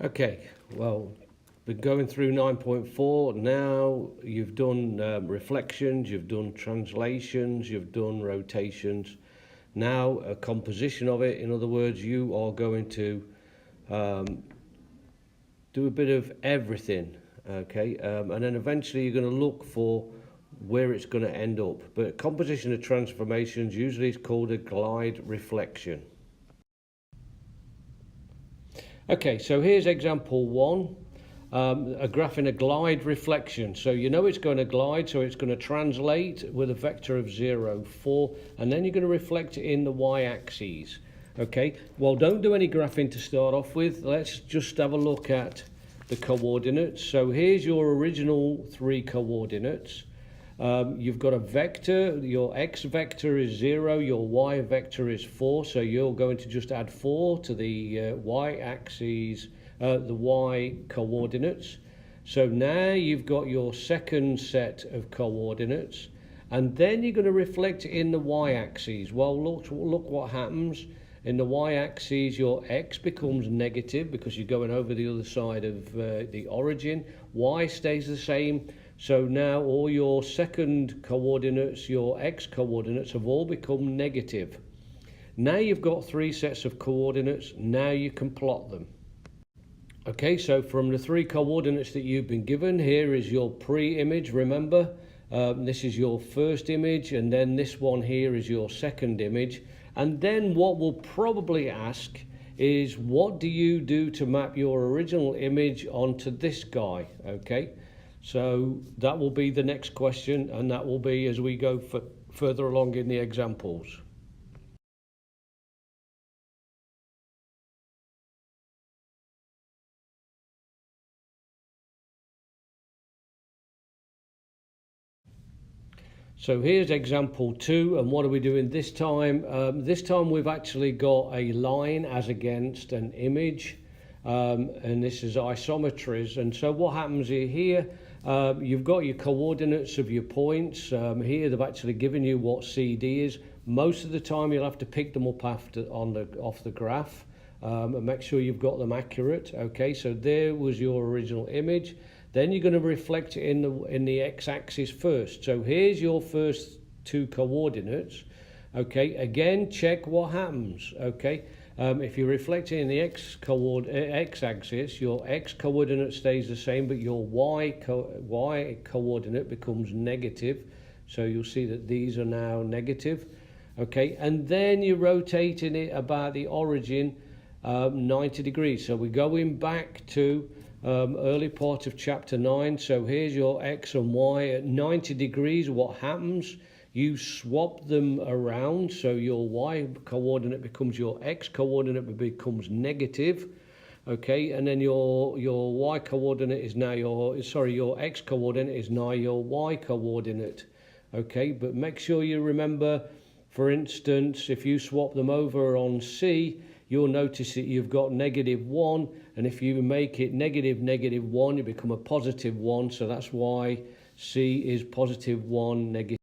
Okay, well, been going through 9.4. Now you've done reflections, you've done translations, you've done rotations. Now a composition of it. In other words, you are going to do a bit of everything, okay? And then eventually you're going to look for where it's going to end up. But composition of transformations usually is called a glide reflection. Okay, so here's example one, a graph in a glide reflection. So you know it's going to glide, so it's going to translate with a vector of 0, 4, and then you're going to reflect it in the y-axis. Okay, well, don't do any graphing to start off with. Let's just have a look at the coordinates. So here's your original 3 coordinates. You've got a vector, your x vector is 0, your y vector is 4, so you're going to just add 4 to the y-axis, the y coordinates. So now you've got your second set of coordinates, and then you're going to reflect it in the y-axis. Well, look what happens. In the y-axis, your x becomes negative because you're going over the other side of the origin. Y stays the same. So now all your second coordinates, your x coordinates, have all become negative. Now you've got 3 sets of coordinates. Now you can plot them. Okay, so from the 3 coordinates that you've been given, here is your pre-image, remember? This is your first image, and then this one here is your second image. And then what we'll probably ask is, what do you do to map your original image onto this guy? Okay, so that will be the next question, and that will be as we go further along in the examples. So here's example 2, and what are we doing this time? This time we've actually got a line as against an image, and this is isometries. And so what happens here, you've got your coordinates of your points. Here they've actually given you what CD is. Most of the time you'll have to pick them up off the graph, and make sure you've got them accurate. Okay, so there was your original image. Then you're going to reflect it in the x-axis first. So here's your first 2 coordinates. Okay, again, check what happens. Okay, if you reflect it in the x-axis, your x coordinate stays the same, but your y coordinate becomes negative. So you'll see that these are now negative. Okay, and then you're rotating it about the origin 90 degrees. So we're going back to early part of chapter 9. So here's your x and y at 90 degrees. What happens? You swap them around, so your y coordinate becomes your x coordinate, becomes negative. Okay, and then your y coordinate is now your x coordinate is now your y coordinate. Okay, but make sure you remember, for instance, if you swap them over on C, you'll notice that you've got -1, and if you make it -1, you become a +1, so that's why C is +1,